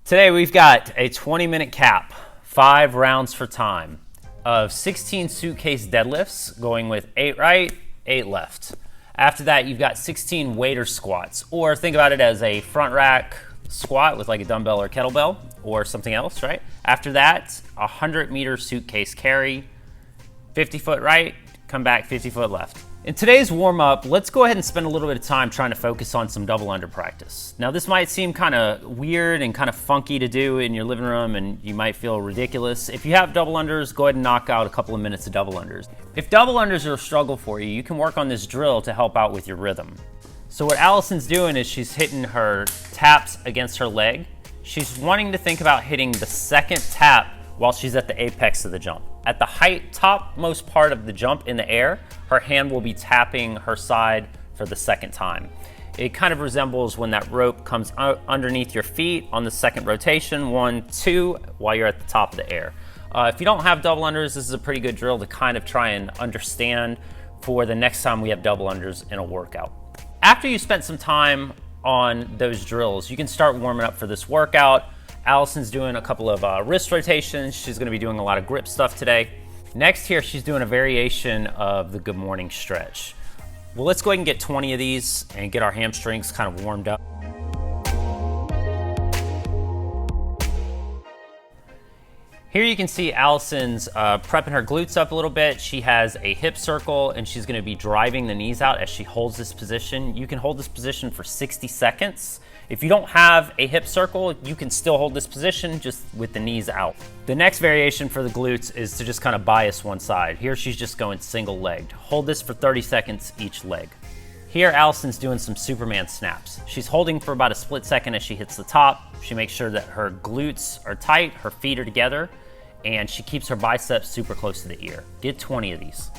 Today we've got a 20-minute cap, 5 rounds for time, of 16 suitcase deadlifts, going with 8 right, 8 left. After that, you've got 16 waiter squats, or think about it as a front rack squat with like a dumbbell or kettlebell or something else, right? After that, a 100-meter suitcase carry, 50 foot right, come back 50 foot left. In today's warm-up, let's go ahead and spend a little bit of time trying to focus on some double under practice. Now, this might seem kind of weird and kind of funky to do in your living room, and you might feel ridiculous. If you have double unders, go ahead and knock out a couple of minutes of double unders. If double unders are a struggle for you, you can work on this drill to help out with your rhythm. So what Allison's doing is she's hitting her taps against her leg. She's wanting to think about hitting the second tap while she's at the apex of the jump. At the topmost part of the jump in the air, her hand will be tapping her side for the second time. It kind of resembles when that rope comes underneath your feet on the second rotation, 1, 2, while you're at the top of the air. If you don't have double unders, this is a pretty good drill to kind of try and understand for the next time we have double unders in a workout. After you spent some time on those drills, you can start warming up for this workout. Allison's doing a couple of wrist rotations. She's gonna be doing a lot of grip stuff today. Next here, she's doing a variation of the good morning stretch. Well, let's go ahead and get 20 of these and get our hamstrings kind of warmed up. Here you can see Allison's prepping her glutes up a little bit. She has a hip circle and she's gonna be driving the knees out as she holds this position. You can hold this position for 60 seconds. If you don't have a hip circle, you can still hold this position just with the knees out. The next variation for the glutes is to just kind of bias one side. Here she's just going single legged. Hold this for 30 seconds each leg. Here Allison's doing some Superman snaps. She's holding for about a split second as she hits the top. She makes sure that her glutes are tight, her feet are together, and she keeps her biceps super close to the ear. Get 20 of these.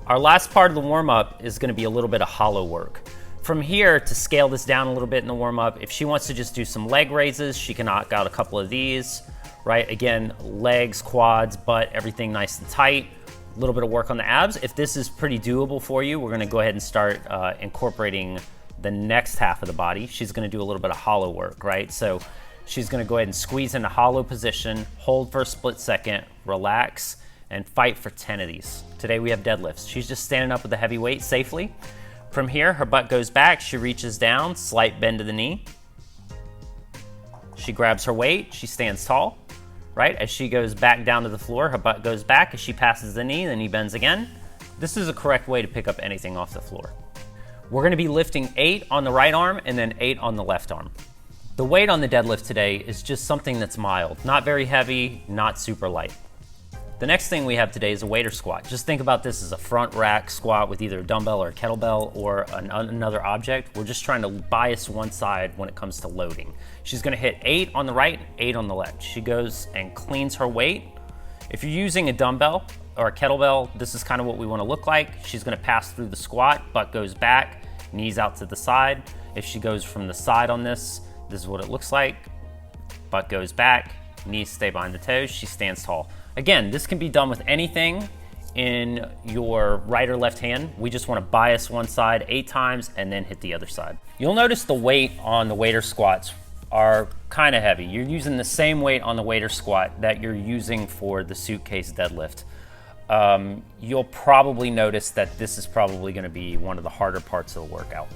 Our last part of the warm-up is gonna be a little bit of hollow work. From here, to scale this down a little bit in the warm-up, if she wants to just do some leg raises, she can knock out a couple of these, right? Again, legs, quads, butt, everything nice and tight. A little bit of work on the abs. If this is pretty doable for you, we're gonna go ahead and start incorporating the next half of the body. She's gonna do a little bit of hollow work, right? So she's gonna go ahead and squeeze into hollow position, hold for a split second, relax, and fight for 10 of these. Today we have deadlifts. She's just standing up with a heavy weight safely. From here, her butt goes back, she reaches down, slight bend to the knee. She grabs her weight, she stands tall, right? As she goes back down to the floor, her butt goes back. As she passes the knee bends again. This is a correct way to pick up anything off the floor. We're gonna be lifting 8 on the right arm and then 8 on the left arm. The weight on the deadlift today is just something that's mild, not very heavy, not super light. The next thing we have today is a waiter squat. Just think about this as a front rack squat with either a dumbbell or a kettlebell or another object. We're just trying to bias one side when it comes to loading. She's gonna hit 8 on the right, 8 on the left. She goes and cleans her weight. If you're using a dumbbell or a kettlebell, this is kind of what we wanna look like. She's gonna pass through the squat, butt goes back, knees out to the side. If she goes from the side on this is what it looks like. Butt goes back, knees stay behind the toes, she stands tall. Again, this can be done with anything in your right or left hand. We just want to bias one side 8 times and then hit the other side. You'll notice the weight on the waiter squats are kind of heavy. You're using the same weight on the waiter squat that you're using for the suitcase deadlift. You'll probably notice that this is probably going to be one of the harder parts of the workout.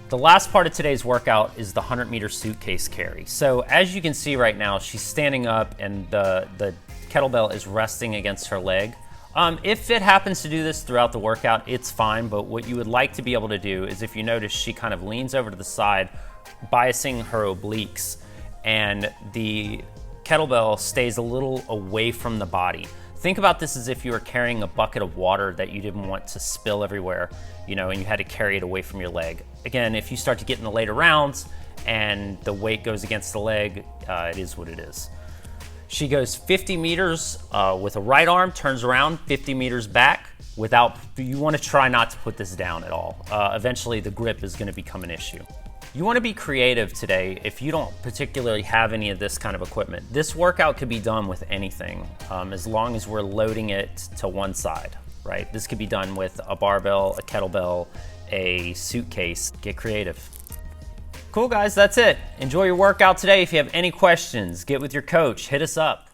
The last part of today's workout is the 100-meter suitcase carry. So as you can see right now, she's standing up and the kettlebell is resting against her leg. If it happens to do this throughout the workout, it's fine, but what you would like to be able to do is if you notice she kind of leans over to the side, biasing her obliques, and the kettlebell stays a little away from the body. Think about this as if you were carrying a bucket of water that you didn't want to spill everywhere, and you had to carry it away from your leg. Again, if you start to get in the later rounds and the weight goes against the leg, it is what it is. She goes 50 meters with a right arm, turns around 50 meters back you want to try not to put this down at all. Eventually the grip is going to become an issue. You want to be creative today if you don't particularly have any of this kind of equipment. This workout could be done with anything as long as we're loading it to one side, right? This could be done with a barbell, a kettlebell, a suitcase. Get creative. Cool, guys, that's it. Enjoy your workout today. If you have any questions, get with your coach, hit us up.